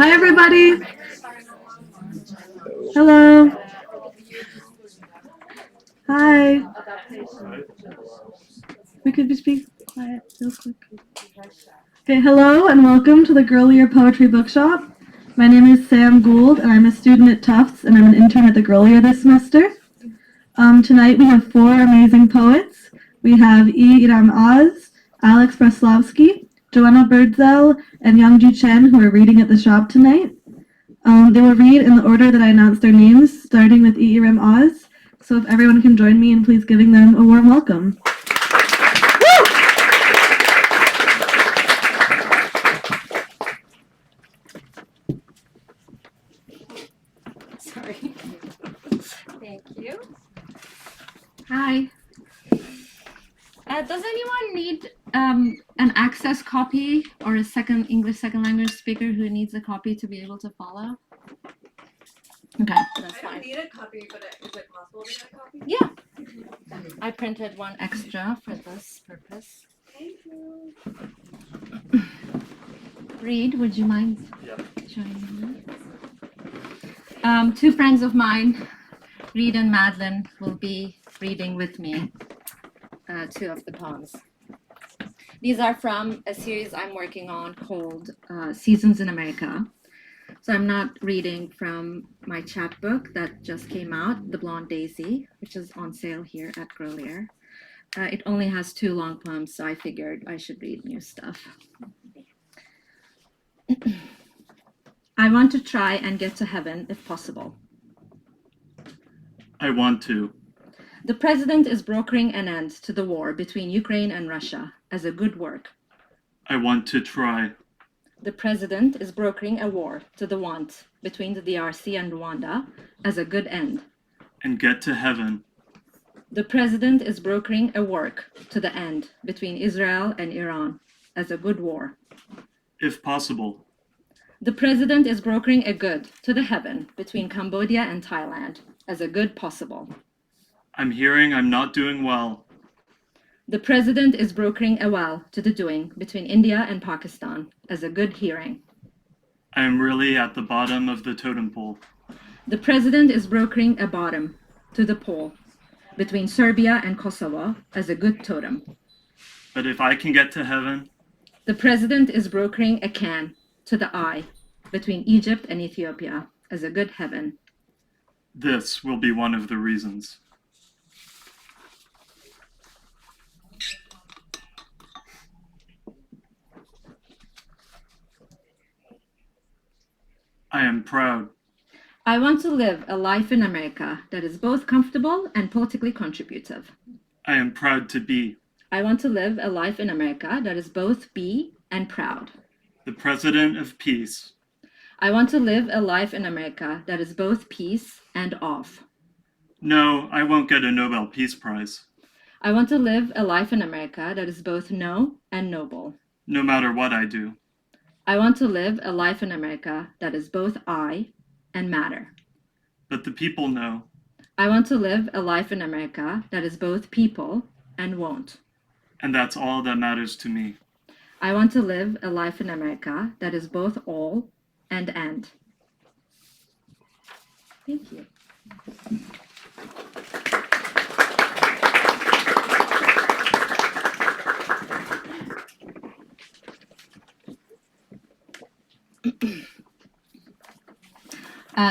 Hi, everybody. Hello. Hi. We could just be quiet real quick. Okay, hello and welcome to the Grolier Poetry Bookshop. My name is Sam Gould and I'm a student at Tufts and I'm an intern at the Grolier this semester. Tonight we have four amazing poets. We have Irem Alex Braslavsky, Joanna Burdzel, and Yongyu Chen who are reading at the shop tonight. They will read in the order that I announced their names, starting with irem. So if everyone can join me in please giving them a warm welcome. Sorry. Thank you. Hi. Does anyone need an access copy or a English second language speaker who needs a copy to be able to follow? Okay, that's I fine. don't need a copy, but is it possible to get a copy? Yeah. I printed one extra for this purpose. Thank you. Reed, would you mind showing me? Two friends of mine, Reed and Madeline, will be reading with me two of the poems. These are from a series I'm working on called Seasons in America. So I'm not reading from my chapbook that just came out, The Blond Daisy, which is on sale here at Grolier. It only has two long poems, so I figured I should read new stuff. I want to try and get to heaven if possible. I want to. The president is brokering an end to the war between Ukraine and Russia as a good work. I want to try. The president is brokering a war to the want between the DRC and Rwanda as a good end. And get to heaven. The president is brokering a work to the end between Israel and Iran as a good war. If possible. The president is brokering a good to the heaven between Cambodia and Thailand as a good possible. I'm hearing I'm not doing well. The president is brokering a well to the doing between India and Pakistan as a good hearing. I am really at the bottom of the totem pole. The president is brokering a bottom to the pole between Serbia and Kosovo as a good totem. But if I can get to heaven, the president is brokering a can to the eye between Egypt and Ethiopia as a good heaven. This will be one of the reasons. I am proud. I want to live a life in America that is both comfortable and politically contributive. I am proud to be. I want to live a life in America that is both be and proud. The president of peace. I want to live a life in America that is both peace and off. No, I won't get a Nobel Peace Prize. I want to live a life in America that is both no and noble. No matter what I do. I want to live a life in America that is both I and matter. But the people know. I want to live a life in America that is both people and won't. And that's all that matters to me. I want to live a life in America that is both all and end. Thank you.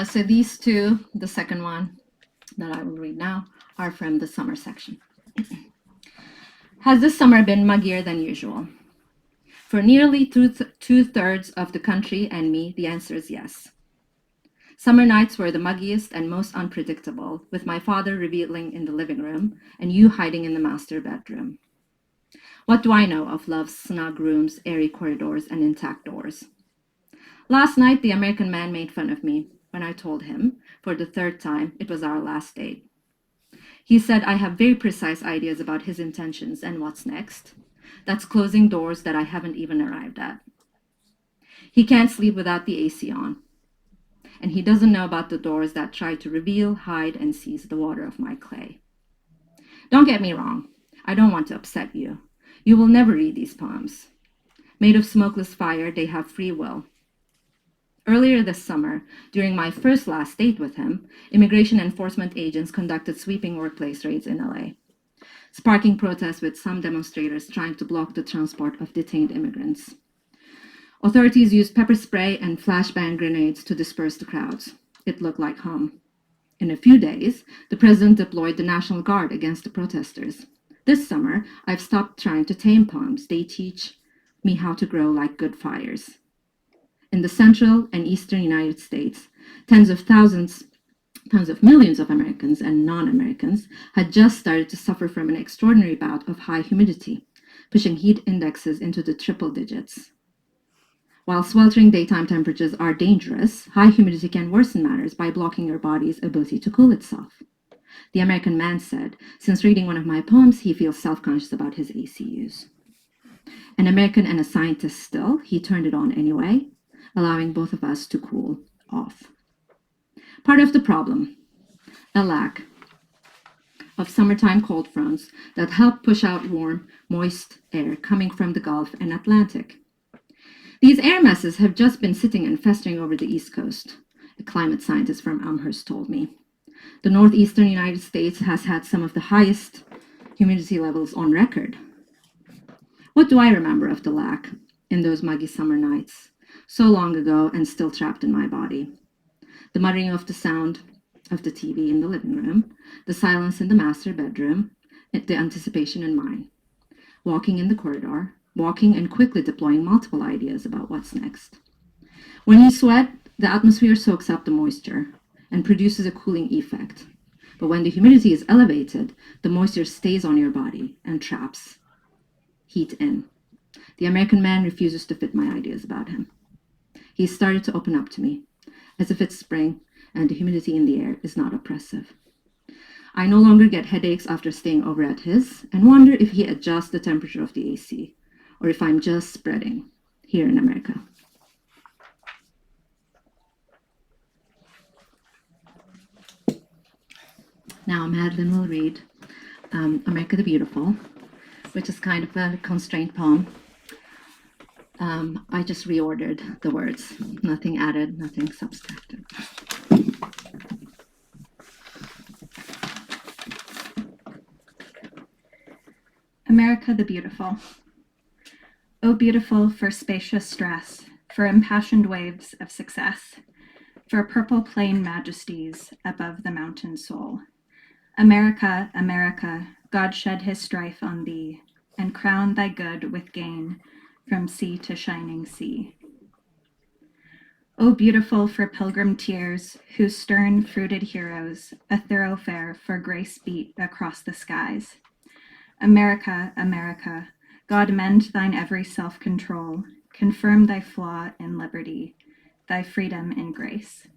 So these two, the second one that I will read now, are from the summer section. Has this summer been muggier than usual? For nearly two-thirds of the country and me, the answer is yes. Summer nights were the muggiest and most unpredictable, with my father revealing in the living room and you hiding in the master bedroom. What do I know of love's snug rooms, airy corridors, and intact doors? Last night, the American man made fun of me when I told him, for the third time, it was our last date. He said I have very precise ideas about his intentions and what's next. That's closing doors that I haven't even arrived at. He can't sleep without the AC on. And he doesn't know about the doors that try to reveal, hide, and seize the water of my clay. Don't get me wrong. I don't want to upset you. You will never read these poems. Made of smokeless fire, they have free will. Earlier this summer, during my first last date with him, immigration enforcement agents conducted sweeping workplace raids in LA, sparking protests with some demonstrators trying to block the transport of detained immigrants. Authorities used pepper spray and flashbang grenades to disperse the crowds. It looked like home. In a few days, the president deployed the National Guard against the protesters. This summer, I've stopped trying to tame palms. They teach me how to grow like good fires. In the central and eastern United States, tens of millions of Americans and non-Americans had just started to suffer from an extraordinary bout of high humidity, pushing heat indexes into the triple digits. While sweltering daytime temperatures are dangerous, high humidity can worsen matters by blocking your body's ability to cool itself. The American man said, since reading one of my poems, he feels self-conscious about his AC use. An American and a scientist still, he turned it on anyway, allowing both of us to cool off. Part of the problem, a lack of summertime cold fronts that help push out warm, moist air coming from the Gulf and Atlantic. These air masses have just been sitting and festering over the East Coast, a climate scientist from Amherst told me. The northeastern United States has had some of the highest humidity levels on record. What do I remember of the lack in those muggy summer nights, so long ago and still trapped in my body? The muttering of the sound of the TV in the living room, the silence in the master bedroom, the anticipation in mine. Walking in the corridor, walking and quickly deploying multiple ideas about what's next. When you sweat, the atmosphere soaks up the moisture and produces a cooling effect. But when the humidity is elevated, the moisture stays on your body and traps heat in. The American man refuses to fit my ideas about him. He started to open up to me, as if it's spring and the humidity in the air is not oppressive. I no longer get headaches after staying over at his and wonder if he adjusts the temperature of the AC or if I'm just spreading here in America. Now Madeline will read America the Beautiful, which is kind of a constrained poem. I just reordered the words, nothing added, nothing subtracted. America the Beautiful. O beautiful for spacious stress, for impassioned waves of success, for purple plain majesties above the mountain soul. America, America, God shed his strife on thee, and crown thy good with gain from sea to shining sea. O beautiful for pilgrim tears, whose stern fruited heroes a thoroughfare for grace beat across the skies. America, America, God mend thine every self-control, confirm thy flaw in liberty, thy freedom in grace.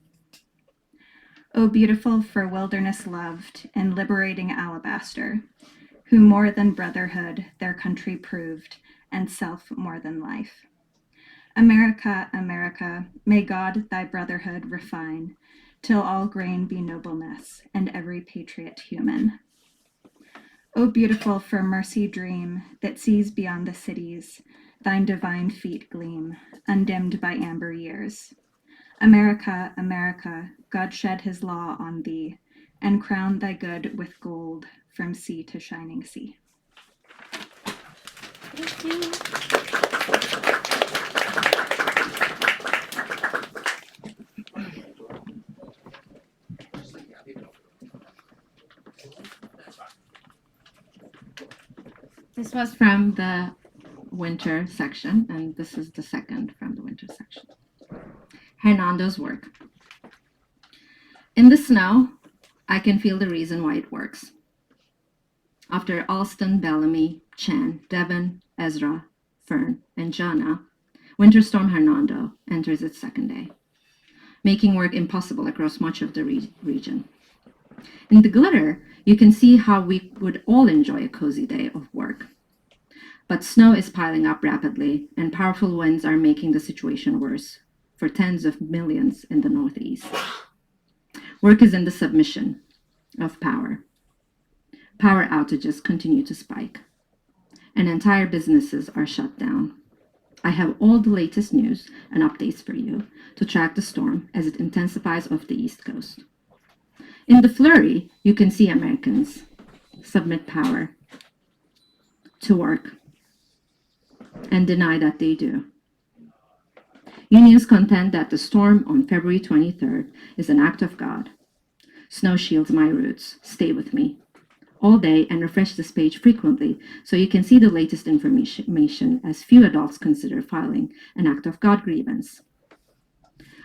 O beautiful for wilderness loved and liberating alabaster, who more than brotherhood their country proved, and self more than life. America, America, may God thy brotherhood refine, till all grain be nobleness, and every patriot human. O beautiful for mercy dream that sees beyond the cities, thine divine feet gleam, undimmed by amber years. America, America, God shed his law on thee, and crown thy good with gold from sea to shining sea. Thank you. This was from the winter section, and this is the second from the winter section. Hernando's work. In the snow, I can feel the reason why it works. After Alston, Bellamy, Chen, Devon, Ezra, Fern, and Jana, Winter Storm Hernando enters its second day, making work impossible across much of the region. In the glitter, you can see how we would all enjoy a cozy day of work. But snow is piling up rapidly, and powerful winds are making the situation worse for tens of millions in the Northeast. Work is in the submission of power. Power outages continue to spike, and entire businesses are shut down. I have all the latest news and updates for you to track the storm as it intensifies off the East Coast. In the flurry, you can see Americans submit power to work and deny that they do. Unions contend that the storm on February 23rd is an act of God. Snow shields my roots. Stay with me all day and refresh this page frequently so you can see the latest information, as few adults consider filing an act of God grievance.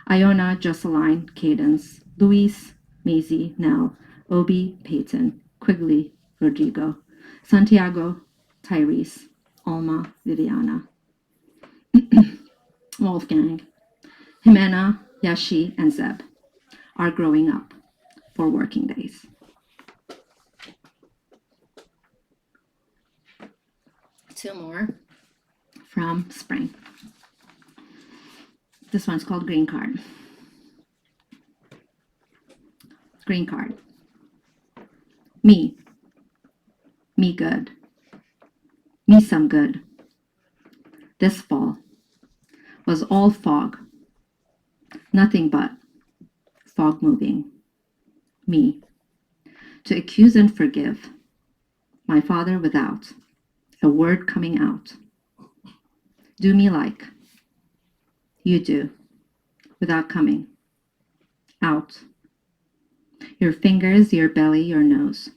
Iona, Jocelyn, Cadence, Luis, Maisie, Nell, Obi, Peyton, Quigley, Rodrigo, Santiago, Tyrese, Alma, Viviana, Wolfgang, Jimena, Yashi, and Zeb are growing up for working days. Two more from spring. This one's called Green Card. Green Card. Me good. Me some good. This fall was all fog. Nothing but fog moving. Me. To accuse and forgive. My father without a word coming out. Do me like you do, without coming out. Your fingers, your belly, your nose.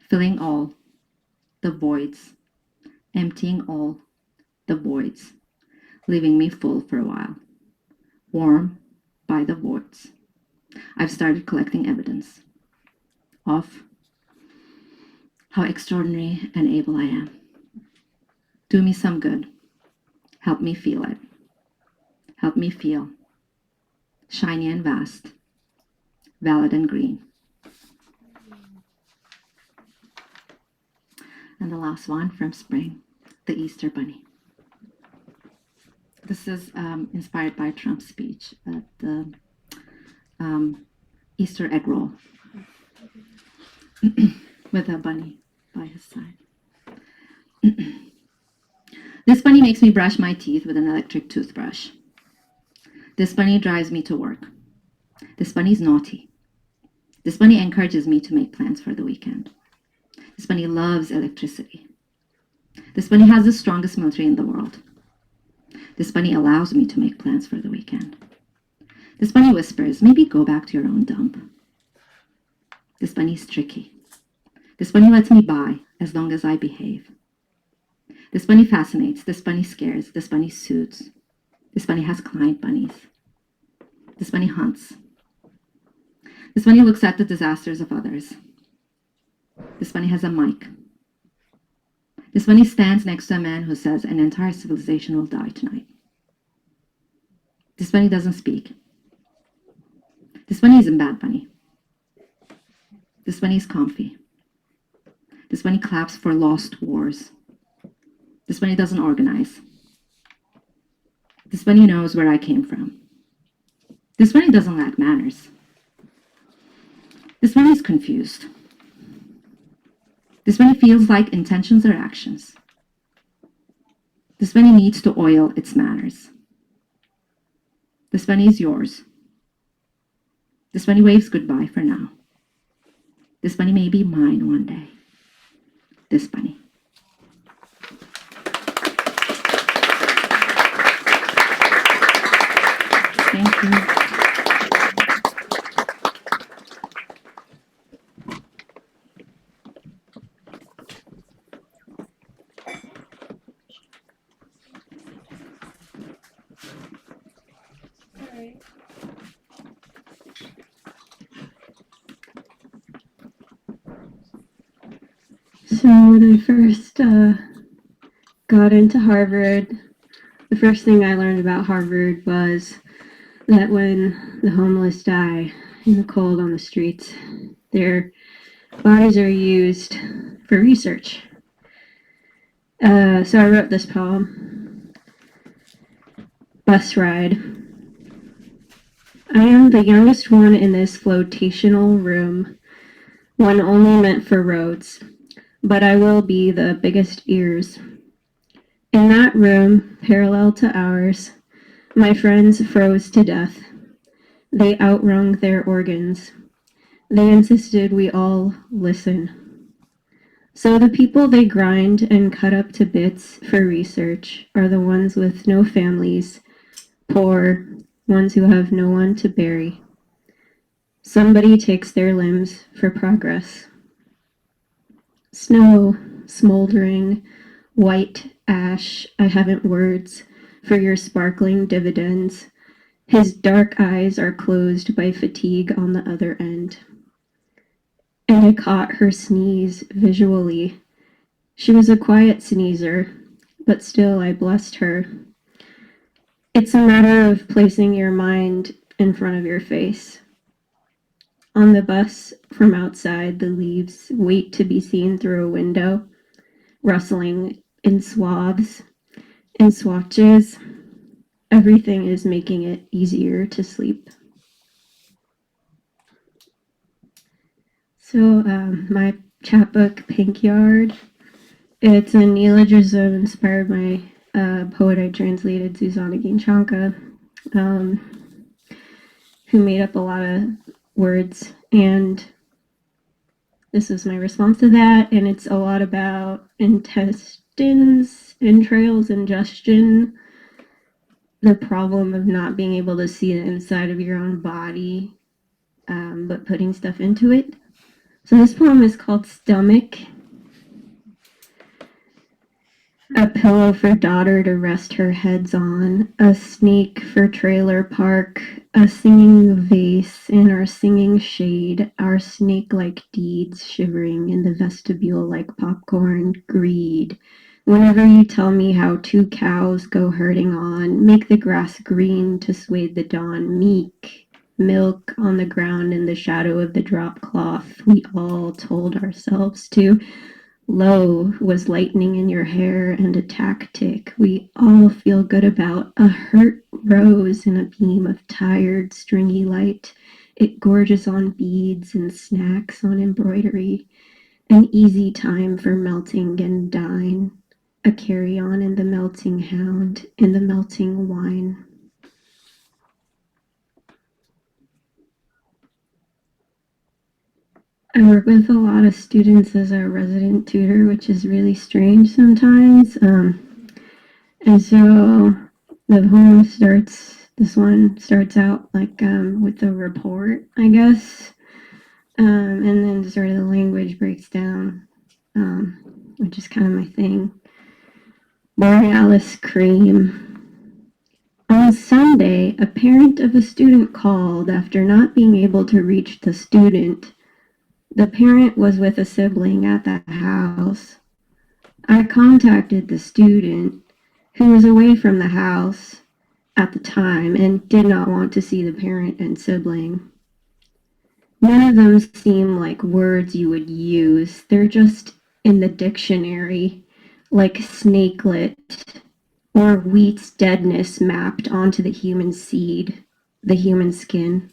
Filling all the voids, emptying all the voids, leaving me full for a while, warm by the voids. I've started collecting evidence of how extraordinary and able I am. Do me some good. Help me feel it. Help me feel shiny and vast, valid and green. And the last one from spring, the Easter Bunny. This is inspired by Trump's speech at the Easter egg roll with a bunny by his side. This bunny makes me brush my teeth with an electric toothbrush. This bunny drives me to work. This bunny's naughty. This bunny encourages me to make plans for the weekend. This bunny loves electricity. This bunny has the strongest military in the world. This bunny allows me to make plans for the weekend. This bunny whispers, maybe go back to your own dump. This bunny's tricky. This bunny lets me buy as long as I behave. This bunny fascinates. This bunny scares. This bunny soothes. This bunny has client bunnies. This bunny hunts. This bunny looks at the disasters of others. This bunny has a mic. This bunny stands next to a man who says an entire civilization will die tonight. This bunny doesn't speak. This bunny isn't bad bunny. This bunny is comfy. This bunny claps for lost wars. This bunny doesn't organize. This bunny knows where I came from. This bunny doesn't lack manners. This bunny is confused. This bunny feels like intentions are actions. This bunny needs to oil its manners. This bunny is yours. This bunny waves goodbye for now. This bunny may be mine one day. This bunny. Thank you. So when I first got into Harvard, the first thing I learned about Harvard was that when the homeless die in the cold on the streets, their bodies are used for research. So I wrote this poem, Bus Ride. I am the youngest one in this flotational room, one only meant for roads, but I will be the biggest ears. In that room, parallel to ours, my friends froze to death. They outwrung their organs. They insisted we all listen. So the people they grind and cut up to bits for research are the ones with no families, poor, ones who have no one to bury. Somebody takes their limbs for progress. Snow, smoldering, white ash, I haven't words for your sparkling dividends. His dark eyes are closed by fatigue on the other end. And I caught her sneeze visually. She was a quiet sneezer, but still I blessed her. It's a matter of placing your mind in front of your face. On the bus from outside, the leaves wait to be seen through a window, rustling in swaths, in swatches. Everything is making it easier to sleep. So my chapbook, Pink Yard, it's a neologism inspired by a poet I translated, Zuzana Ginczanka, who made up a lot of words, and this is my response to that, and it's a lot about intestines, entrails, ingestion, the problem of not being able to see the inside of your own body, but putting stuff into it. So this poem is called Stomach. A pillow for daughter to rest her heads on, a snake for trailer park, a singing vase in our singing shade, our snake-like deeds shivering in the vestibule like popcorn, greed. Whenever you tell me how two cows go herding on, make the grass green to sway the dawn, meek, milk on the ground in the shadow of the drop cloth we all told ourselves to. Low was lightning in your hair and a tactic we all feel good about, a hurt rose in a beam of tired, stringy light. It gorges on beads and snacks on embroidery, an easy time for melting and dine, a carry-on in the melting hound, in the melting wine. I work with a lot of students as a resident tutor, which is really strange sometimes. And so the poem this one starts out like with a report, I guess. And then sort of the language breaks down, which is kind of my thing. Borealis cream. On Sunday, a parent of a student called after not being able to reach the student. The parent was with a sibling at the house. I contacted the student, who was away from the house at the time and did not want to see the parent and sibling. None of them seem like words you would use. They're just in the dictionary, like snakelet or wheat's deadness mapped onto the human seed, the human skin.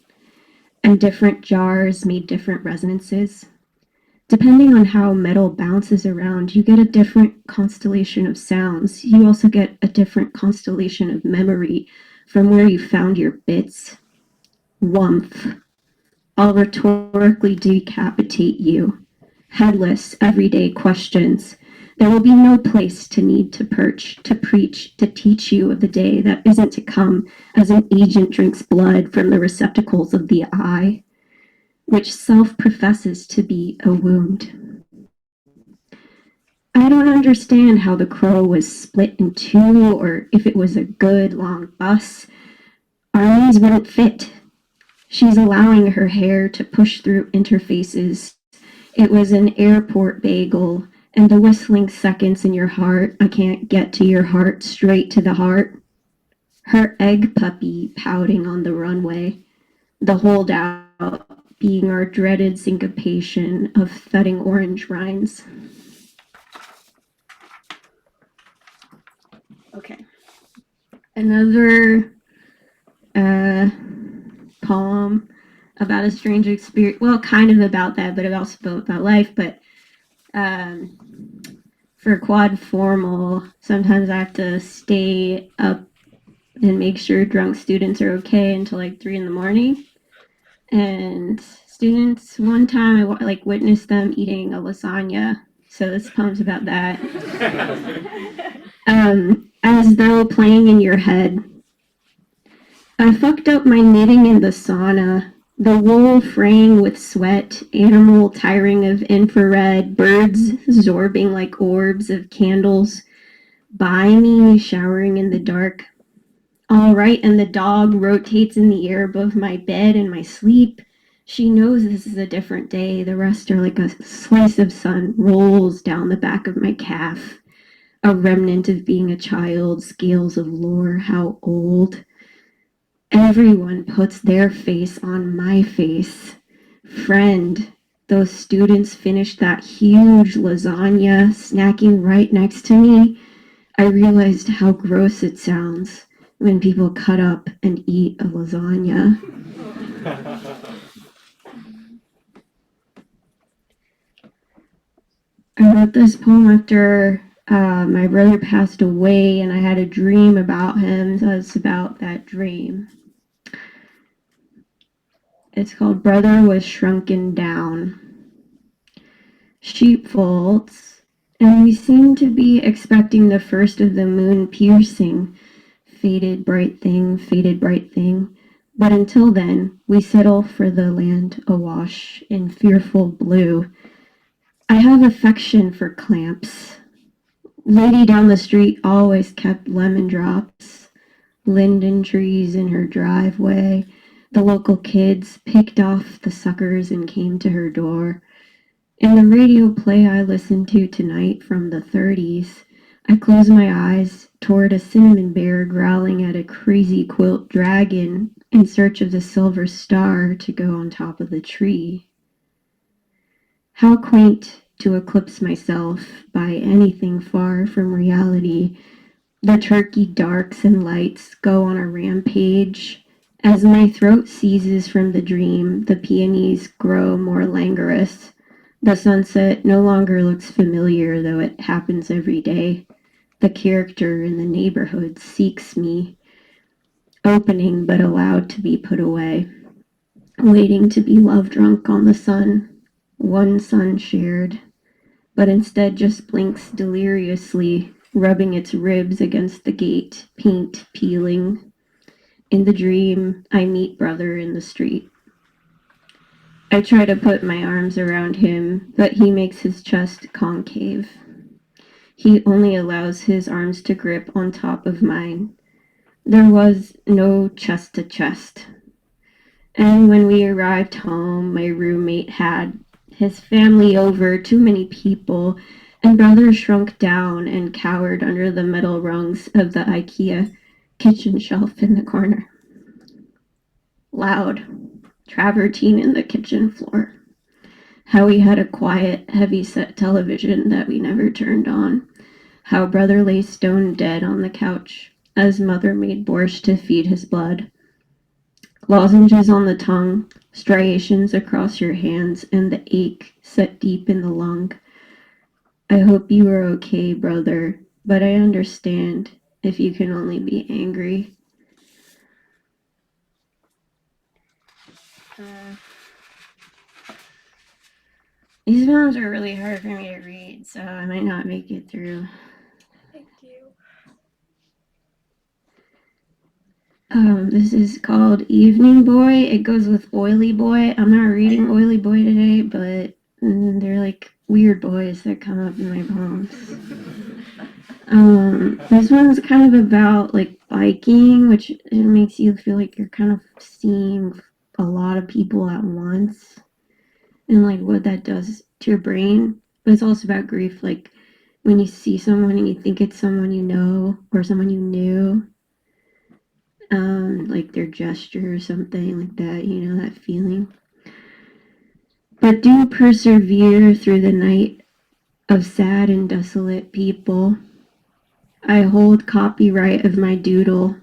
And different jars made different resonances. Depending on how metal bounces around, you get a different constellation of sounds. You also get a different constellation of memory from where you found your bits. Wumph. I'll rhetorically decapitate you. Headless, everyday questions. There will be no place to need to perch, to preach, to teach you of the day that isn't to come as an agent drinks blood from the receptacles of the eye, which self-professes to be a wound. I don't understand how the crow was split in two, or if it was a good long bus. Our knees wouldn't fit. She's allowing her hair to push through interfaces. It was an airport bagel, and the whistling seconds in your heart, I can't get to your heart, straight to the heart. Her egg puppy pouting on the runway, the holdout being our dreaded syncopation of thudding orange rinds. Okay. Another poem about a strange experience, well, kind of about that, but also about life, but for quad formal, sometimes I have to stay up and make sure drunk students are okay until like 3 in the morning. And students, one time I like witnessed them eating a lasagna, so this poem's about that. As though playing in your head. I fucked up my knitting in the sauna. The wool fraying with sweat, animal tiring of infrared, birds zorbing like orbs of candles, by me showering in the dark. All right, and the dog rotates in the air above my bed in my sleep. She knows this is a different day. The rest are like a slice of sun rolls down the back of my calf. A remnant of being a child, scales of lore, how old. Everyone puts their face on my face. Friend, those students finished that huge lasagna, snacking right next to me. I realized how gross it sounds when people cut up and eat a lasagna. I wrote this poem after my brother passed away, and I had a dream about him, so it's about that dream. It's called Brother Was Shrunken Down. Sheepfolds, and we seem to be expecting the first of the moon piercing. Faded bright thing. But until then, we settle for the land awash in fearful blue. I have affection for clamps. Lady down the street always kept lemon drops, linden trees in her driveway. The local kids picked off the suckers and came to her door. In the radio play I listened to tonight from the 30s, I close my eyes toward a cinnamon bear growling at a crazy quilt dragon in search of the silver star to go on top of the tree. How quaint to eclipse myself by anything far from reality. The turkey darks and lights go on a rampage. As my throat seizes from the dream, the peonies grow more languorous. The sunset no longer looks familiar, though it happens every day. The character in the neighborhood seeks me, opening but allowed to be put away, waiting to be love drunk on the sun, one sun shared, but instead just blinks deliriously, rubbing its ribs against the gate, paint peeling. In the dream, I meet brother in the street. I try to put my arms around him, but he makes his chest concave. He only allows his arms to grip on top of mine. There was no chest to chest. And when we arrived home, my roommate had his family over, too many people, and brother shrunk down and cowered under the metal rungs of the IKEA kitchen shelf in the corner. Loud, travertine in the kitchen floor. How we had a quiet, heavy-set television that we never turned on. How brother lay stone dead on the couch as mother made borscht to feed his blood. Lozenges on the tongue, striations across your hands, and the ache set deep in the lung. I hope you are okay, brother, but I understand if you can only be angry. These poems are really hard for me to read, so I might not make it through. Thank you. This is called Evening Boy. It goes with Oily Boy. I'm not reading Oily Boy today, but they're like weird boys that come up in my poems. This one's kind of about like biking, which it makes you feel like you're kind of seeing a lot of people at once and like what that does to your brain. But it's also about grief, like when you see someone and you think it's someone you know or someone you knew. Like their gesture or something like that, you know, that feeling. But do persevere through the night of sad and desolate people. I hold copyright of my doodle.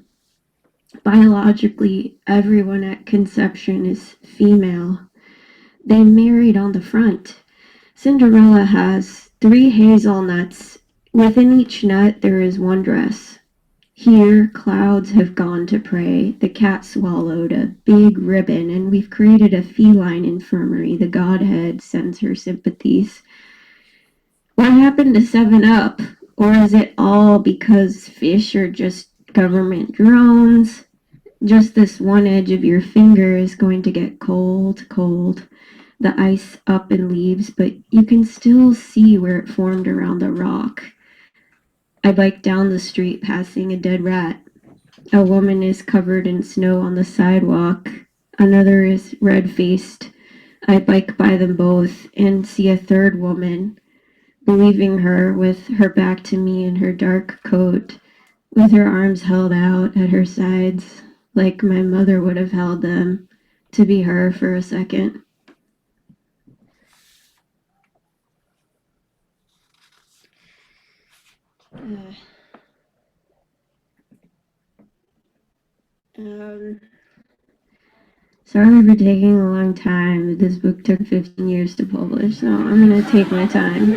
Biologically, everyone at conception is female. They married on the front. Cinderella has 3 hazelnuts Within each nut there is one dress. Here clouds have gone to pray. The cat swallowed a big ribbon, and we've created a feline infirmary. The Godhead sends her sympathies. What happened to 7-Up? Or is it all because fish are just government drones? Just this one edge of your finger is going to get cold, cold. The ice up and leaves, but you can still see where it formed around the rock. I bike down the street passing a dead rat. A woman is covered in snow on the sidewalk. Another is red-faced. I bike by them both and see a third woman, believing her with her back to me in her dark coat, with her arms held out at her sides, like my mother would have held them, to be her for a second. Sorry for taking a long time. This book took 15 years to publish, so I'm going to take my time.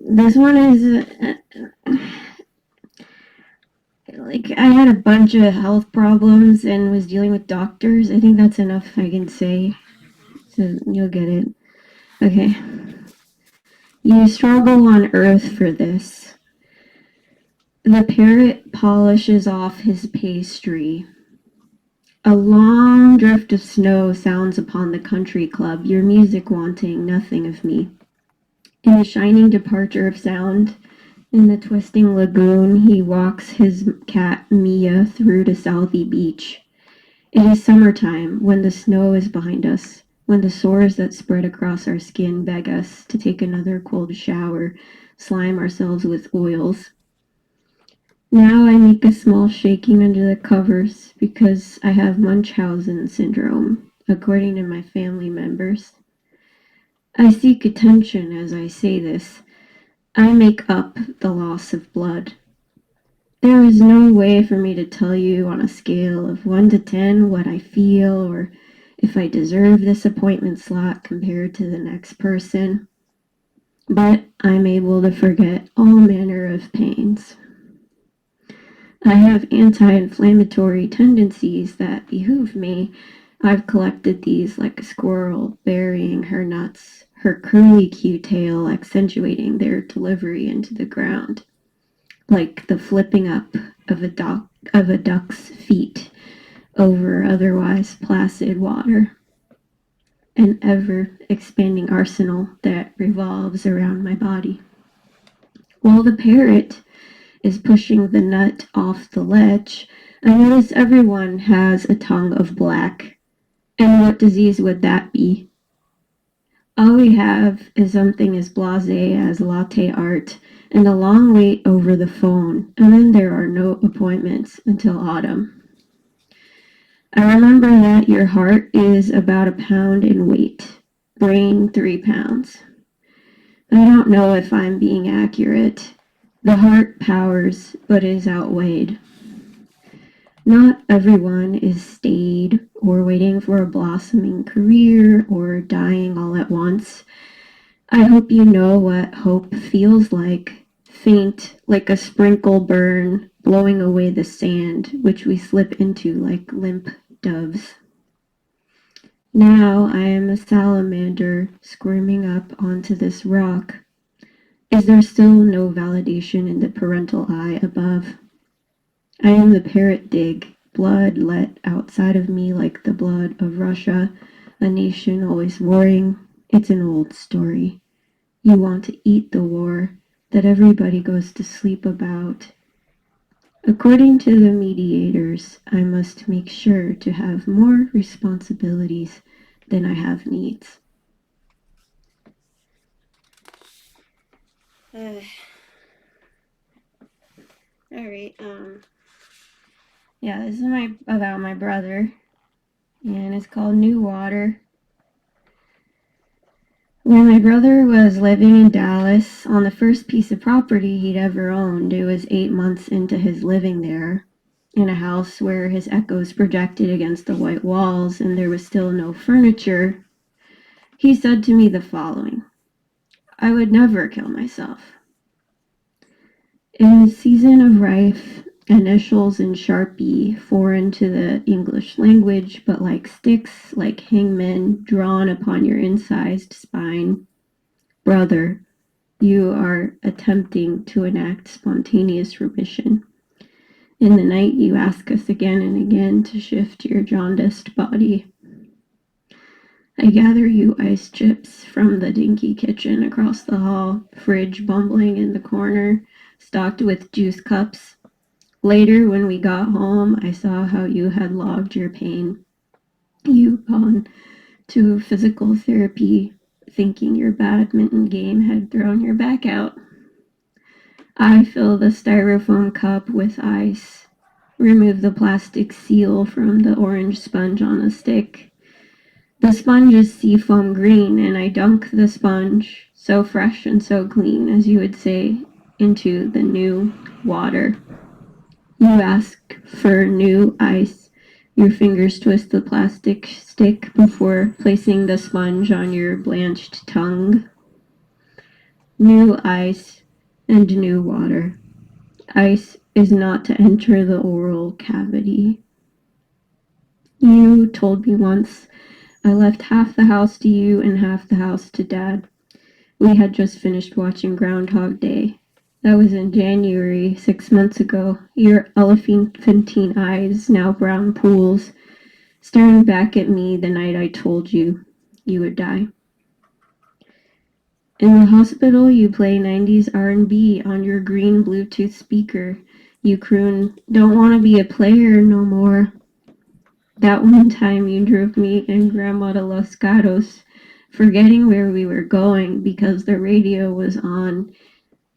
This one is like I had a bunch of health problems and was dealing with doctors. I think that's enough I can say, so you'll get it. Okay. You struggle on earth for this. The parrot polishes off his pastry. A long drift of snow sounds upon the country club, your music wanting nothing of me. In a shining departure of sound, in the twisting lagoon, he walks his cat Mia through to Southie Beach. It is summertime, when the snow is behind us, when the sores that spread across our skin beg us to take another cold shower, slime ourselves with oils. Now I make a small shaking under the covers because I have Munchausen syndrome, according to my family members. I seek attention as I say this. I make up the loss of blood. There is no way for me to tell you on a scale of 1 to 10 what I feel or if I deserve this appointment slot compared to the next person. But I'm able to forget all manner of pains. I have anti-inflammatory tendencies that behoove me. I've collected these like a squirrel burying her nuts, her curly-Q tail accentuating their delivery into the ground, like the flipping up of a duck's feet over otherwise placid water. An ever-expanding arsenal that revolves around my body. While the parrot is pushing the nut off the ledge, I notice everyone has a tongue of black. And what disease would that be? All we have is something as blasé as latte art and a long wait over the phone, and then there are no appointments until autumn. I remember that your heart is about 1 pound in weight, brain 3 pounds. I don't know if I'm being accurate. The heart powers, but is outweighed. Not everyone is stayed or waiting for a blossoming career or dying all at once. I hope you know what hope feels like, faint like a sprinkle burn, blowing away the sand, which we slip into like limp doves. Now I am a salamander squirming up onto this rock. Is there still no validation in the parental eye above? I am the parrot dig, blood let outside of me like the blood of Russia, a nation always warring. It's an old story. You want to eat the war that everybody goes to sleep about. According to the mediators, I must make sure to have more responsibilities than I have needs. Alright, yeah, this is about my brother, and it's called New Water. When my brother was living in Dallas, on the first piece of property he'd ever owned, it was 8 months into his living there, in a house where his echoes projected against the white walls and there was still no furniture, he said to me the following: I would never kill myself. In the season of rife, initials in Sharpie, foreign to the English language, but like sticks, like hangmen, drawn upon your incised spine. Brother, you are attempting to enact spontaneous remission. In the night, you ask us again and again to shift your jaundiced body. I gather you ice chips from the dinky kitchen across the hall, fridge bumbling in the corner, stocked with juice cups. Later, when we got home, I saw how you had logged your pain. You'd gone to physical therapy, thinking your badminton game had thrown your back out. I fill the styrofoam cup with ice, remove the plastic seal from the orange sponge on a stick. The sponge is seafoam green, and I dunk the sponge, so fresh and so clean, as you would say, into the new water. You ask for new ice. Your fingers twist the plastic stick before placing the sponge on your blanched tongue. New ice and new water. Ice is not to enter the oral cavity. You told me once I left half the house to you and half the house to Dad. We had just finished watching Groundhog Day. That was in January, 6 months ago. Your elephantine eyes, now brown pools, staring back at me the night I told you you would die. In the hospital, you play 90s R&B on your green Bluetooth speaker. You croon, "Don't want to be a player no more." That one time you drove me and Grandma to Los Gatos, forgetting where we were going because the radio was on.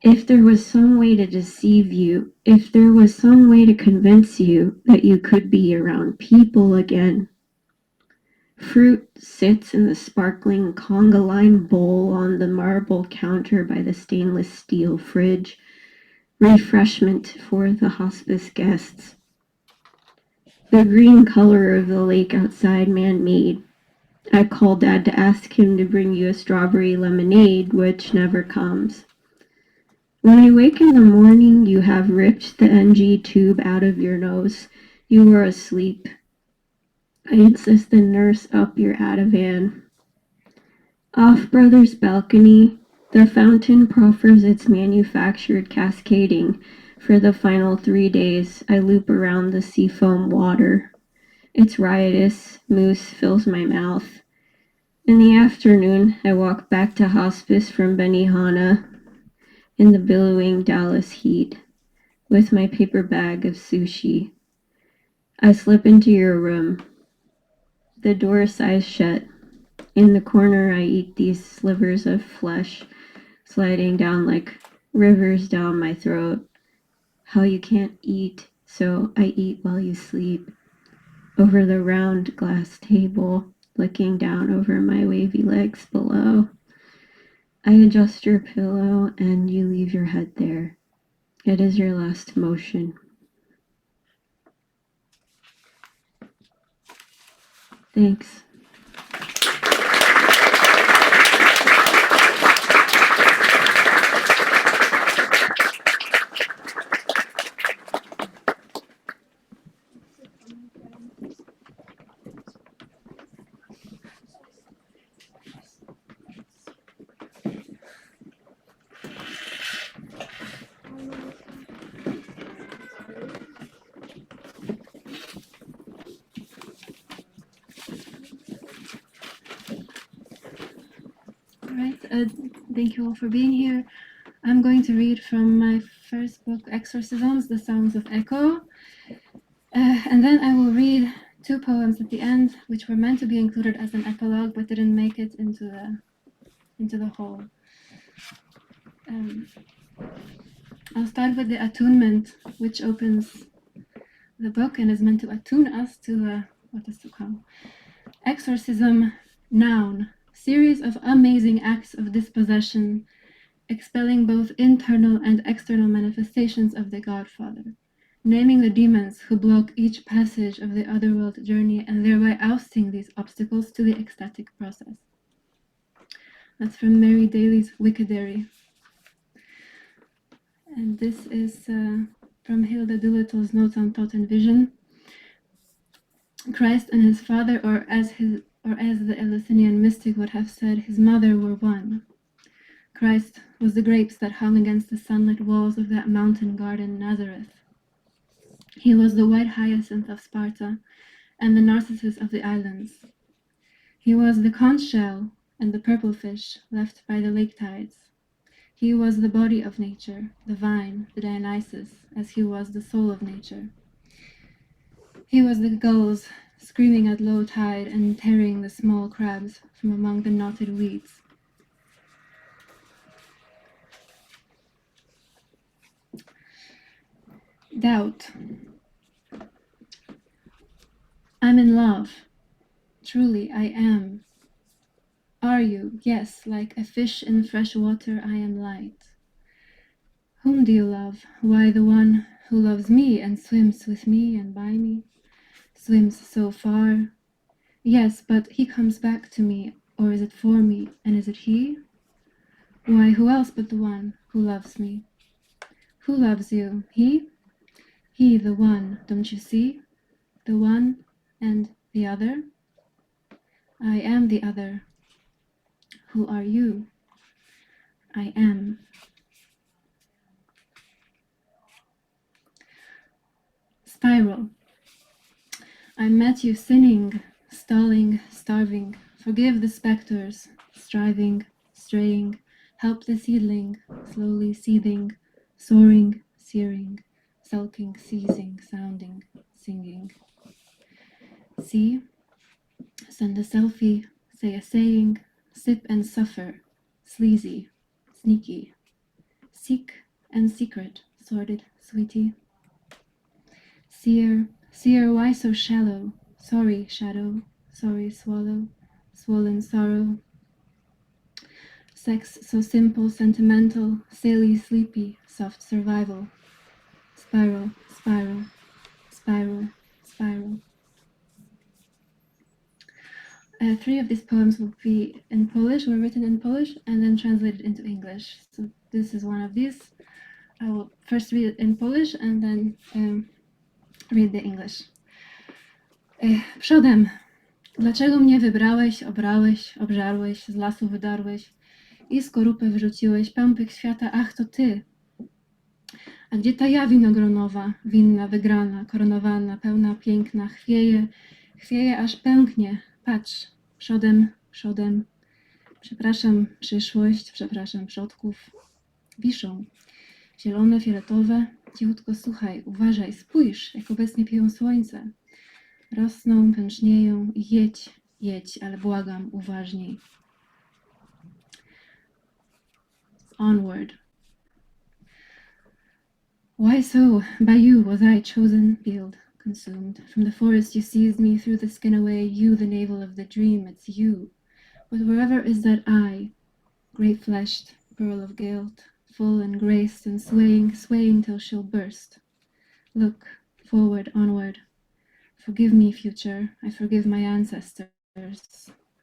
If there was some way to deceive you, if there was some way to convince you that you could be around people again. Fruit sits in the sparkling conga line bowl on the marble counter by the stainless steel fridge. Refreshment for the hospice guests. The green color of the lake outside man-made. I call Dad to ask him to bring you a strawberry lemonade, which never comes. When I wake in the morning, you have ripped the NG tube out of your nose. You were asleep. I insist the nurse up your Ativan. Off Brother's balcony, the fountain proffers its manufactured cascading. For the final 3 days, I loop around the seafoam water. It's riotous, mousse fills my mouth. In the afternoon, I walk back to hospice from Benihana in the billowing Dallas heat with my paper bag of sushi. I slip into your room. The door sighs shut. In the corner, I eat these slivers of flesh sliding down like rivers down my throat. How you can't eat, so I eat while you sleep. Over the round glass table, looking down over my wavy legs below. I adjust your pillow and you leave your head there. It is your last motion. Thanks. Thank you all for being here. I'm going to read from my first book, Exorcisms, The Sounds of Echo. And then I will read 2 poems at the end, which were meant to be included as an epilogue, but didn't make it into the whole. I'll start with the attunement, which opens the book and is meant to attune us to what is to come. Exorcism, noun. Series of amazing acts of dispossession, expelling both internal and external manifestations of the Godfather, naming the demons who block each passage of the otherworld journey and thereby ousting these obstacles to the ecstatic process. That's from Mary Daly's Wikidary. And this is from Hilda Doolittle's Notes on Thought and Vision. Christ and his father, or as the Eleusinian mystic would have said, his mother were one. Christ was the grapes that hung against the sunlit walls of that mountain garden, Nazareth. He was the white hyacinth of Sparta and the narcissus of the islands. He was the conch shell and the purple fish left by the lake tides. He was the body of nature, the vine, the Dionysus, as he was the soul of nature. He was the gulls screaming at low tide and tearing the small crabs from among the knotted weeds. Doubt. I'm in love. Truly, I am. Are you? Yes, like a fish in fresh water, I am light. Whom do you love? Why, the one who loves me and swims with me and by me. Swims so far. Yes, but he comes back to me, or is it for me, and is it he? Why, who else but the one who loves me? Who loves you? He? He, the one, don't you see? The one and the other? I am the other. Who are you? I am. Spiral. I met you sinning, stalling, starving. Forgive the specters, striving, straying. Help the seedling, slowly seething, soaring, searing, sulking, seizing, sounding, singing. See? Send a selfie, say a saying, sip and suffer, sleazy, sneaky. Seek and secret, sordid, sweetie. Seer, seer, why so shallow? Sorry, shadow, sorry, swallow, swollen sorrow. Sex so simple, sentimental, saily, sleepy, soft survival. Spiral, spiral, spiral, spiral. 3 of these poems will be in Polish, were written in Polish, and then translated into English. So this is one of these. I will first read it in Polish and then read the English. Przodem. Dlaczego mnie wybrałeś, obrałeś, obżarłeś, z lasu wydarłeś i skorupę wrzuciłeś, pępek świata, ach, to ty. A gdzie ta ja winogronowa, winna, wygrana, koronowana, pełna, piękna, chwieje, chwieje, aż pęknie. Patrz, przodem, przodem. Przepraszam przyszłość, przepraszam przodków. Wiszą, zielone, fioletowe. Cichutko słuchaj, uważaj, spójrz, jak obecnie piją słońce. Rosną, pęcznieją i jedź, jedź, ale błagam, uważniej. Onward. Why so, by you was I chosen, peeled, consumed. From the forest you seized me, threw the skin away, you, the navel of the dream, it's you. But wherever is that I, great-fleshed, pearl of guilt, full and graced and swaying, swaying till she'll burst. Look, forward, onward. Forgive me, future, I forgive my ancestors.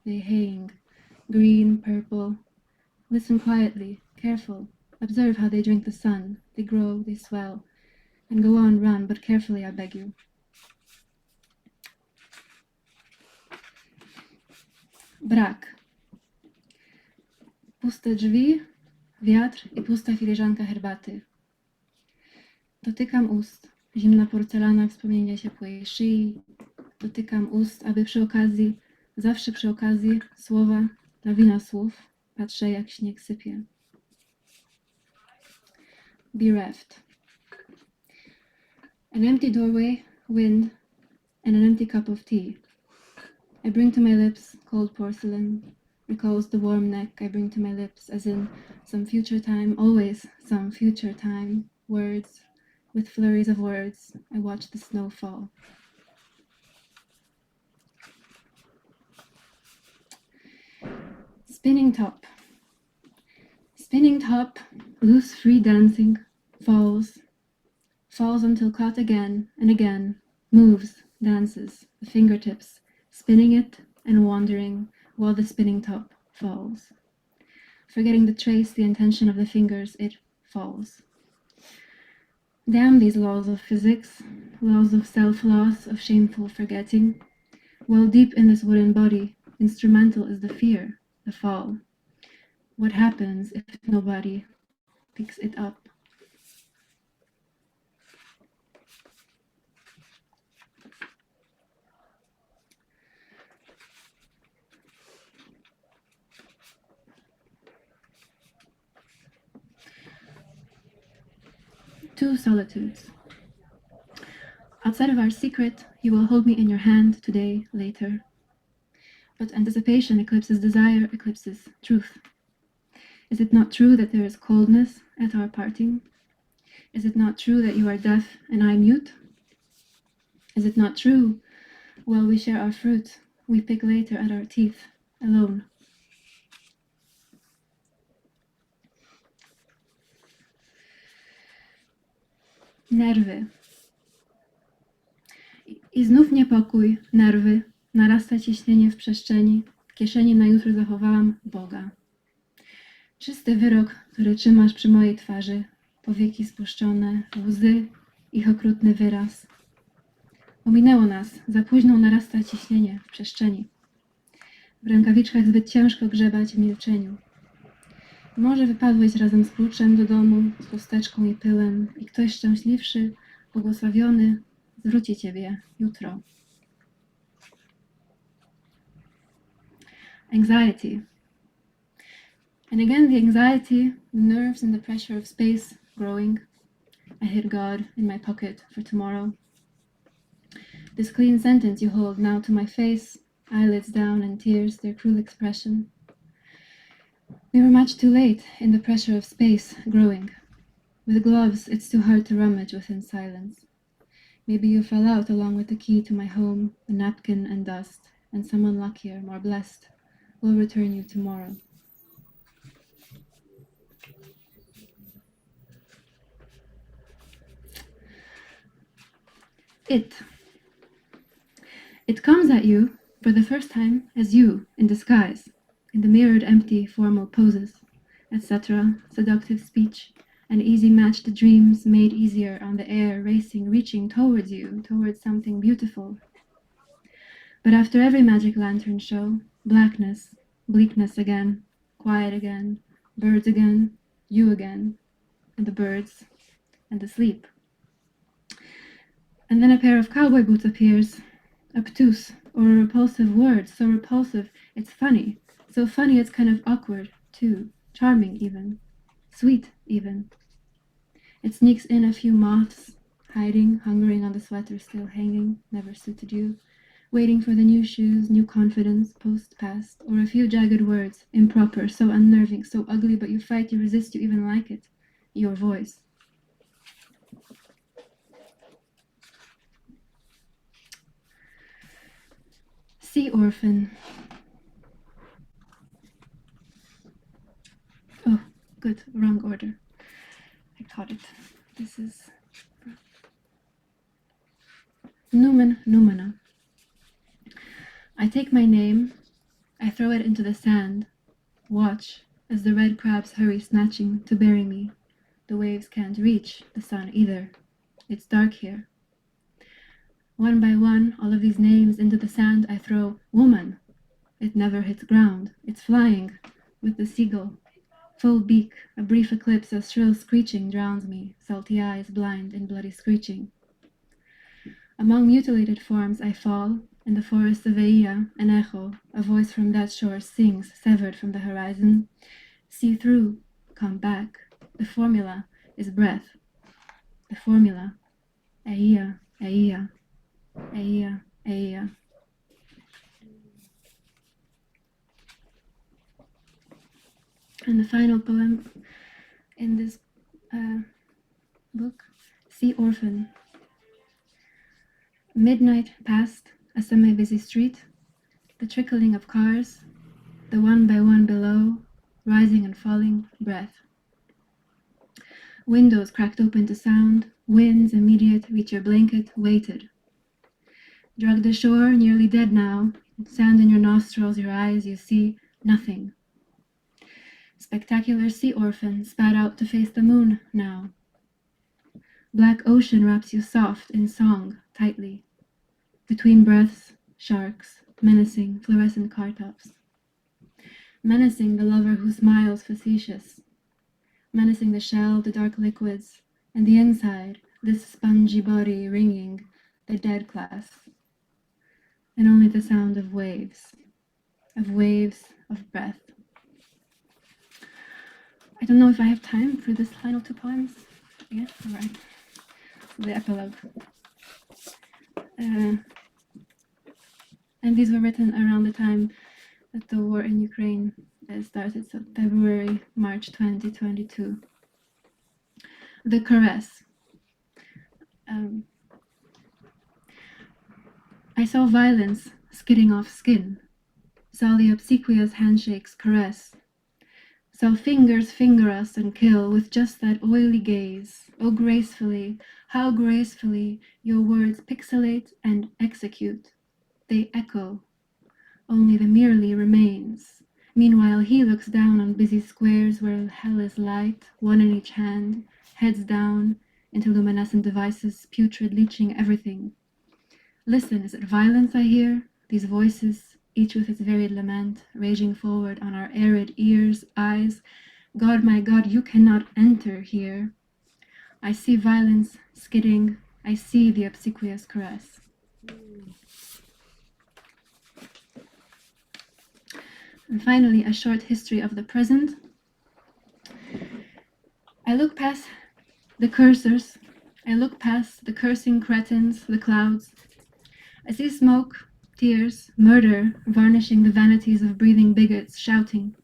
They hang, green, purple. Listen quietly, careful. Observe how they drink the sun. They grow, they swell. And go on, run, but carefully, I beg you. Brak. Puste drzwi, wiatr i pusta filiżanka herbaty. Dotykam ust. Zimna porcelana, wspomnienia ciepłej szyi. Dotykam ust, aby przy okazji, zawsze przy okazji, słowa, lawina słów. Patrzę, jak śnieg sypie. Bereft. An empty doorway, wind, and an empty cup of tea. I bring to my lips cold porcelain, recalls the warm neck I bring to my lips, as in some future time, always some future time, words, with flurries of words, I watch the snow fall. Spinning top. Spinning top, loose free dancing, falls, falls until caught again and again, moves, dances, the fingertips, spinning it and wandering while the spinning top falls. forgetting to trace the intention of the fingers, it falls. Damn these laws of physics, laws of self-loss, of shameful forgetting. Well, deep in this wooden body, instrumental is the fear, the fall. What happens if nobody picks it up? Two solitudes. Outside of our secret, you will hold me in your hand today, later. But anticipation eclipses desire, eclipses truth. Is it not true that there is coldness at our parting? Is it not true that you are deaf and I mute? Is it not true? Well, we share our fruit, we pick later at our teeth, alone. Nerwy. I znów niepokój, nerwy, narasta ciśnienie w przestrzeni, w kieszeni na jutro zachowałam Boga. Czysty wyrok, który trzymasz przy mojej twarzy, powieki spuszczone, łzy, ich okrutny wyraz. Ominęło nas, za późno narasta ciśnienie w przestrzeni. W rękawiczkach zbyt ciężko grzebać w milczeniu. Może wypadłeś razem z kluczem do domu, z chusteczką i pyłem i ktoś szczęśliwszy, błogosławiony, zwróci ciebie jutro. Anxiety. And again the anxiety, the nerves and the pressure of space growing. I hid God in my pocket for tomorrow. This clean sentence you hold now to my face, eyelids down and tears, their cruel expression. We were much too late in the pressure of space growing. With gloves, it's too hard to rummage within silence. Maybe you fell out along with the key to my home, a napkin and dust, and someone luckier, more blessed, will return you tomorrow. It comes at you for the first time as you in disguise, in the mirrored empty formal poses, etc., seductive speech, an easy match to dreams made easier on the air, racing, reaching towards you, towards something beautiful. But after every magic lantern show, blackness, bleakness again, quiet again, birds again, you again, and the birds, and the sleep. And then a pair of cowboy boots appears, obtuse, or a repulsive word, so repulsive it's funny, so funny it's kind of awkward, too, charming even, sweet even. It sneaks in a few moths, hiding, hungering on the sweater still hanging, never suited you, waiting for the new shoes, new confidence, post-past, or a few jagged words, improper, so unnerving, so ugly, but you fight, you resist, you even like it, your voice. Sea orphan. Oh, good, wrong order. I caught it. This is Numen Numena. I take my name, I throw it into the sand, watch as the red crabs hurry snatching to bury me. The waves can't reach the sun either. It's dark here. One by one, all of these names into the sand, I throw woman. It never hits ground. It's flying with the seagull. Full beak, a brief eclipse of shrill screeching drowns me, salty eyes blind in bloody screeching. Among mutilated forms I fall, in the forest of Eia, an echo, a voice from that shore sings, severed from the horizon. See through, come back. The formula is breath. The formula, Eia, Eia, Eia, Eia. And the final poem in this book, Sea Orphan. Midnight past a semi-busy street, the trickling of cars, the one by one below, rising and falling, breath. Windows cracked open to sound, winds immediate, reach your blanket, waited. Drugged ashore, nearly dead now, sand in your nostrils, your eyes, you see nothing. Spectacular sea orphan spat out to face the moon now. Black ocean wraps you soft in song, tightly. Between breaths, sharks, menacing fluorescent car tops. Menacing the lover who smiles facetious. Menacing the shell, the dark liquids, and the inside, this spongy body ringing the dead class. And only the sound of waves of breath. I don't know if I have time for this final two poems. Yeah, all right. So the epilogue. And these were written around the time that the war in Ukraine started, so February, March 2022. The caress. I saw violence skidding off skin, saw the obsequious handshakes caress, saw fingers finger us and kill with just that oily gaze. Oh, gracefully, how gracefully your words pixelate and execute. They echo, only the merely remains. Meanwhile, he looks down on busy squares where hell is light, one in each hand, heads down, into luminescent devices, putrid, leaching everything. Listen, is it violence I hear? These voices, each with its varied lament, raging forward on our arid ears, eyes. God, my God, you cannot enter here. I see violence skidding. I see the obsequious caress. And finally, a short history of the present. I look past the cursors. I look past the cursing cretins, the clouds. I see smoke, tears, murder, varnishing the vanities of breathing bigots, shouting.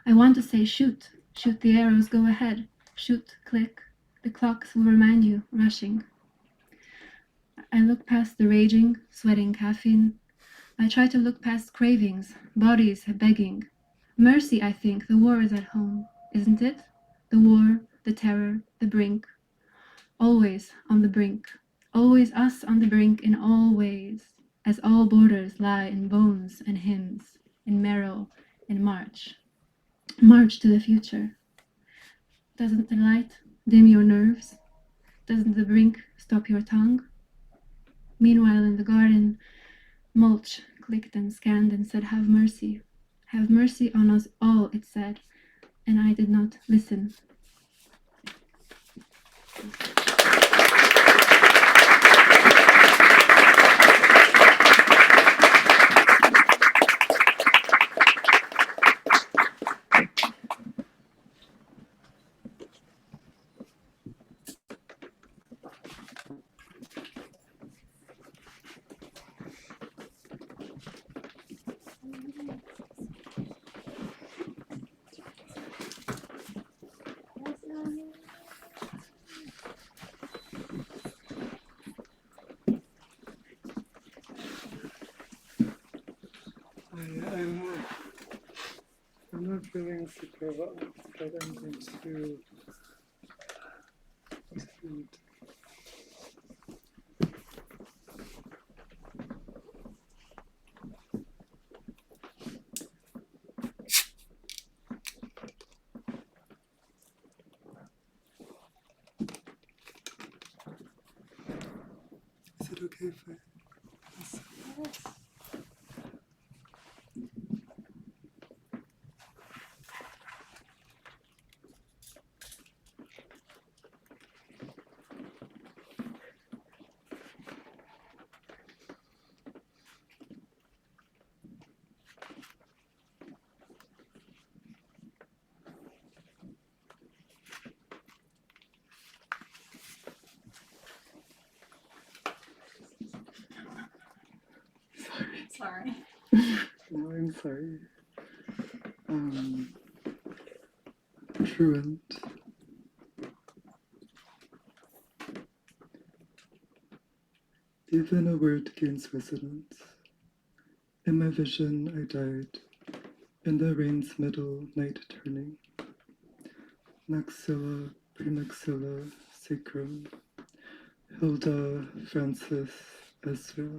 I want to say shoot, shoot the arrows, go ahead, shoot, click, the clocks will remind you, rushing. I look past the raging, sweating caffeine. I try to look past cravings, bodies begging. Mercy, I think, the war is at home, isn't it? The war, the terror, the brink. Always on the brink. Always us on the brink in all ways, as all borders lie in bones and hymns, in marrow, in march. March to the future. Doesn't the light dim your nerves? Doesn't the brink stop your tongue? Meanwhile, in the garden, mulch clicked and scanned and said, have mercy on us all, it said, and I did not listen. I'm not feeling super well, but I'm going to read. Is it okay if I? Yes. Sorry. No, I'm sorry. Truant. Even a word gains resonance. In my vision, I died. In the rain's middle, night turning. Maxilla, premaxilla, sacrum. Hilda, Francis, Ezra.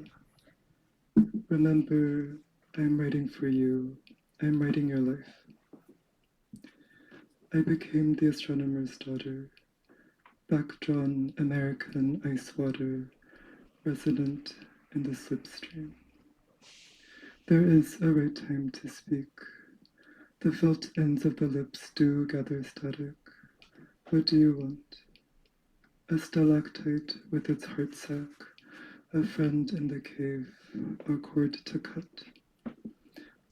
Remember, I'm writing for you. I'm writing your life. I became the astronomer's daughter, back-drawn American ice water, resident in the slipstream. There is a right time to speak. The felt ends of the lips do gather static. What do you want? A stalactite with its heart sac, a friend in the cave, a cord to cut.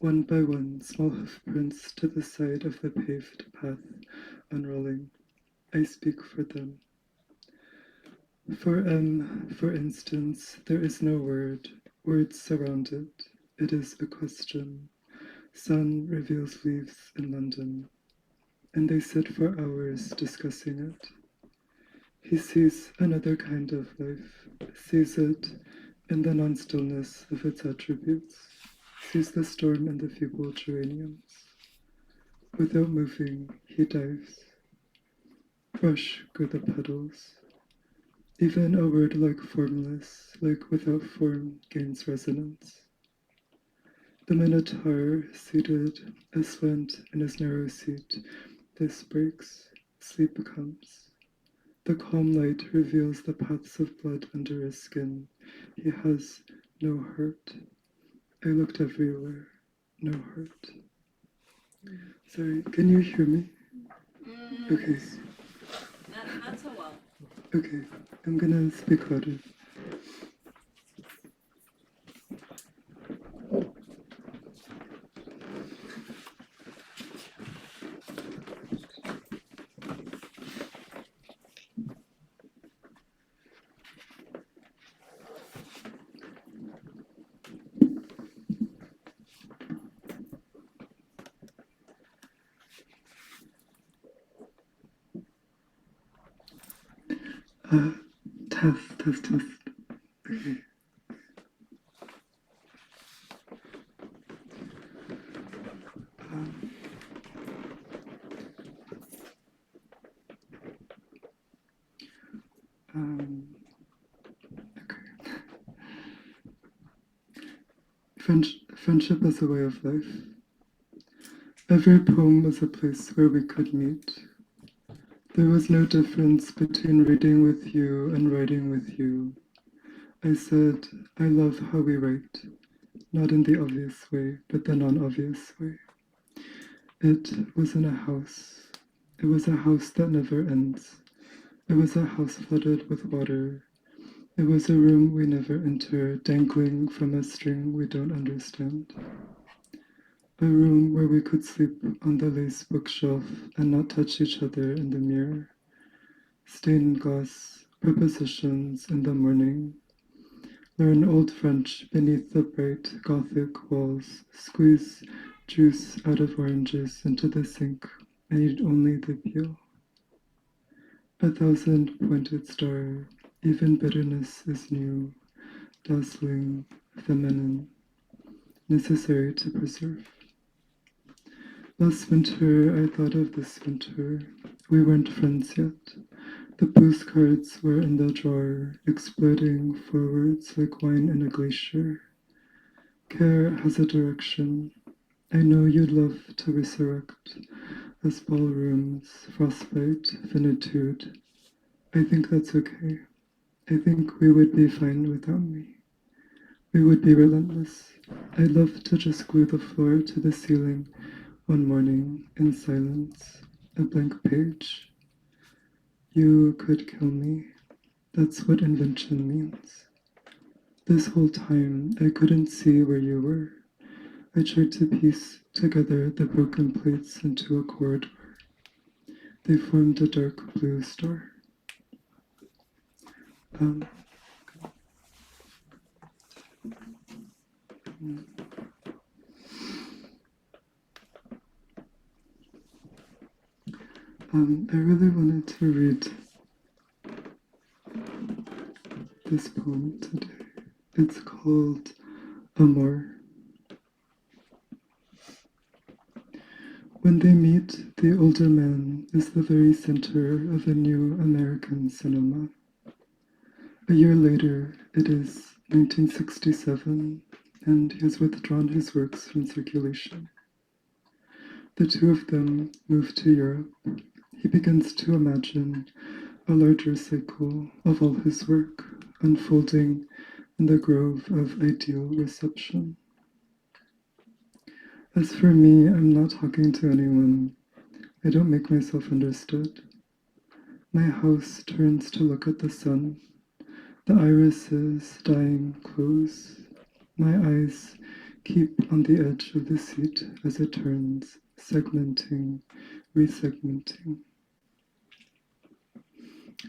One by one, small hoof prints to the side of the paved path, unrolling. I speak for them. For M, for instance, there is no word. Words surround it. It is a question. Sun reveals leaves in London, and they sit for hours discussing it. He sees another kind of life, sees it in the non-stillness of its attributes, sees the storm and the feeble geraniums. Without moving, he dives. Brush go the petals. Even a word like formless, like without form, gains resonance. The Minotaur, seated aslant in his narrow seat, this breaks, sleep comes. The calm light reveals the paths of blood under his skin. He has no hurt. I looked everywhere. No hurt. Sorry, can you hear me? Okay. Not so well. Okay, I'm gonna speak louder. Test. Okay. Okay. Friendship is a way of life. Every poem was a place where we could meet. There was no difference between reading with you and writing with you. I said, I love how we write, not in the obvious way, but the non-obvious way. It was in a house. It was a house that never ends. It was a house flooded with water. It was a room we never enter, dangling from a string we don't understand. A room where we could sleep on the lace bookshelf and not touch each other in the mirror. Stained glass, prepositions in the morning. Learn Old French beneath the bright Gothic walls. Squeeze juice out of oranges into the sink and eat only the peel. 1,000 pointed star, even bitterness is new, dazzling, feminine, necessary to preserve. Last winter, I thought of this winter. We weren't friends yet. The postcards were in the drawer, exploding forwards like wine in a glacier. Care has a direction. I know you'd love to resurrect as ballrooms, frostbite, finitude. I think that's okay. I think we would be fine without me. We would be relentless. I'd love to just glue the floor to the ceiling one morning in silence, a blank page. You could kill me. That's what invention means. This whole time, I couldn't see where you were. I tried to piece together the broken plates into a corridor. They formed a dark blue star. I really wanted to read this poem today. It's called Amor. When they meet, the older man is the very center of a new American cinema. A year later, it is 1967, and he has withdrawn his works from circulation. The two of them move to Europe. He begins to imagine a larger cycle of all his work unfolding in the grove of ideal reception. As for me, I'm not talking to anyone. I don't make myself understood. My house turns to look at the sun. The irises dying close. My eyes keep on the edge of the seat as it turns, segmenting, resegmenting.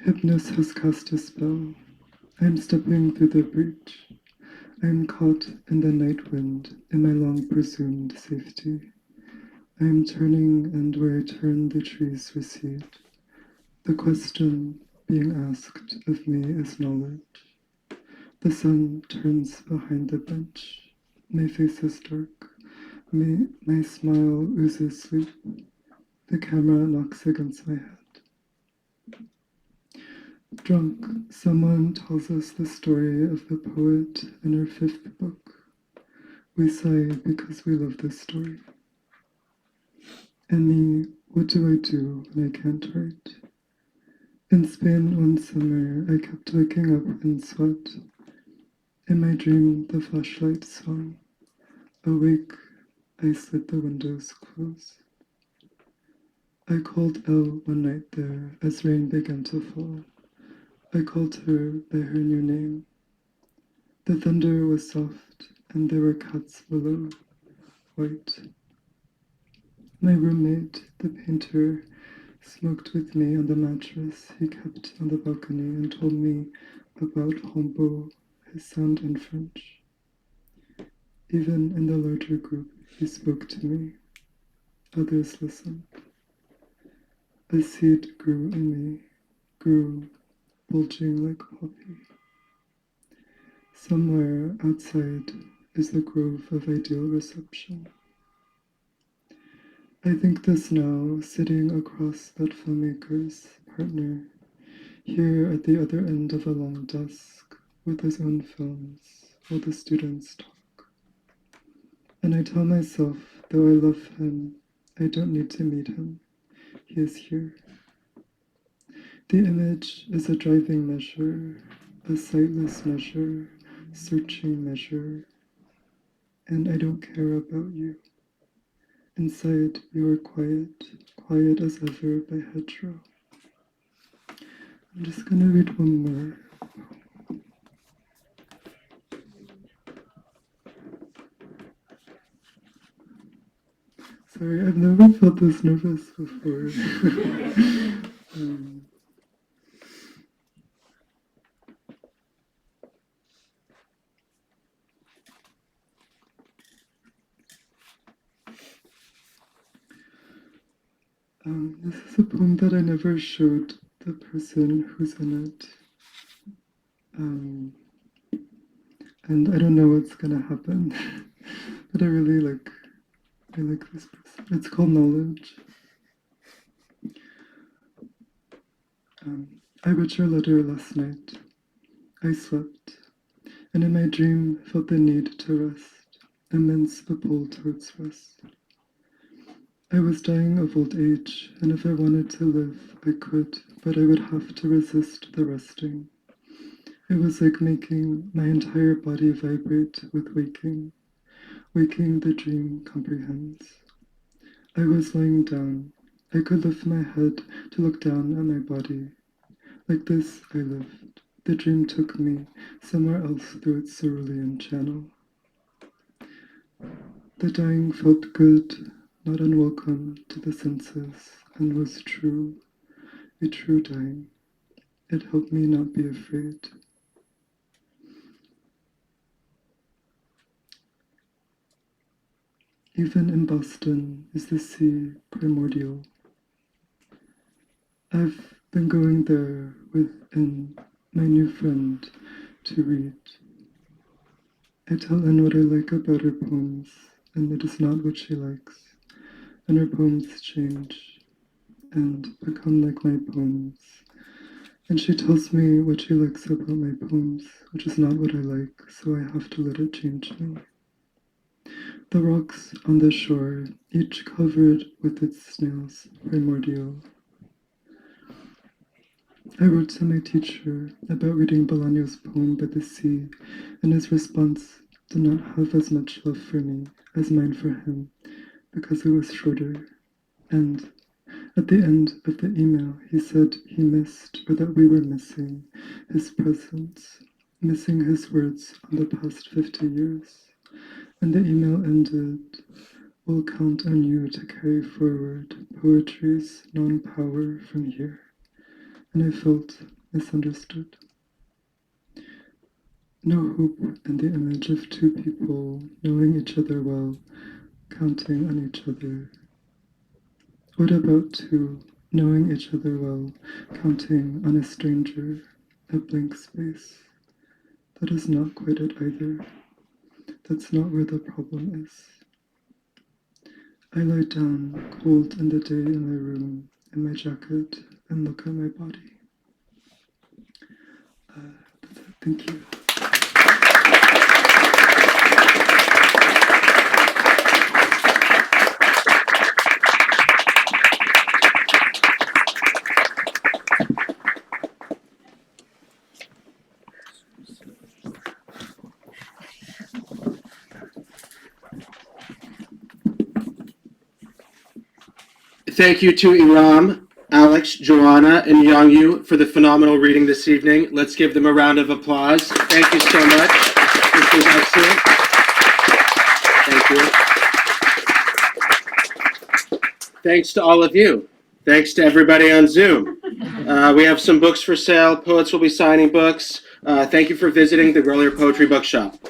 Hypnos has cast a spell. I am stepping through the breach. I am caught in the night wind, in my long presumed safety. I am turning, and where I turn, the trees recede. The question being asked of me is knowledge. The sun turns behind the bench. My face is dark. My smile oozes sleep. The camera knocks against my head. Drunk, someone tells us the story of the poet in her 5th book. We sigh because we love this story. And me, what do I do when I can't write? In Spain one summer, I kept waking up in sweat. In my dream, the flashlight swung. Awake, I slid the windows closed. I called Elle one night there as rain began to fall. I called her by her new name. The thunder was soft, and there were cats below, white. My roommate, the painter, smoked with me on the mattress he kept on the balcony and told me about Hombo, his sound in French. Even in the larger group, he spoke to me. Others listened. A seed grew in me, grew, bulging like poppy. Somewhere outside is the grove of ideal reception. I think this now, sitting across that filmmaker's partner, here at the other end of a long desk, with his own films, while the students talk. And I tell myself, though I love him, I don't need to meet him. He is here. The image is a driving measure, a sightless measure, searching measure, and I don't care about you. Inside, you are quiet, quiet as ever by hedgerow. I'm just gonna read one more. Sorry, I've never felt this nervous before. This is a poem that I never showed the person who's in it. And I don't know what's gonna happen, but I like this person. It's called Knowledge. I read your letter last night. I slept, and in my dream felt the need to rest, immense the pull towards rest. I was dying of old age, and if I wanted to live, I could, but I would have to resist the resting. It was like making my entire body vibrate with waking. Waking the dream comprehends. I was lying down. I could lift my head to look down at my body. Like this I lived. The dream took me somewhere else through its cerulean channel. The dying felt good, not unwelcome to the senses, and was true, a true dying. It helped me not be afraid. Even in Boston is the sea primordial. I've been going there with my new friend to read. I tell Anne what I like about her poems, and it is not what she likes. And her poems change and become like my poems. And she tells me what she likes about my poems, which is not what I like, so I have to let it change me. The rocks on the shore, each covered with its snails, primordial. I wrote to my teacher about reading Bolaño's poem By the Sea, and his response did not have as much love for me as mine for him, because it was shorter. And at the end of the email, he said he missed, or that we were missing, his presence, missing his words on the past 50 years. And the email ended, "We'll count on you to carry forward poetry's non-power from here." And I felt misunderstood. No hope in the image of two people knowing each other well, counting on each other. What about two knowing each other well, counting on a stranger, a blank space? That is not quite it either. That's not where the problem is. I lie down, cold in the day in my room, in my jacket, and look at my body. That's it. Thank you. Thank you to Irem, Alex, Joanna, and Yongyu for the phenomenal reading this evening. Let's give them a round of applause. Thank you so much. This was excellent. Thank you. Thanks to all of you. Thanks to everybody on Zoom. We have some books for sale. Poets will be signing books. Thank you for visiting the Grolier Poetry Bookshop.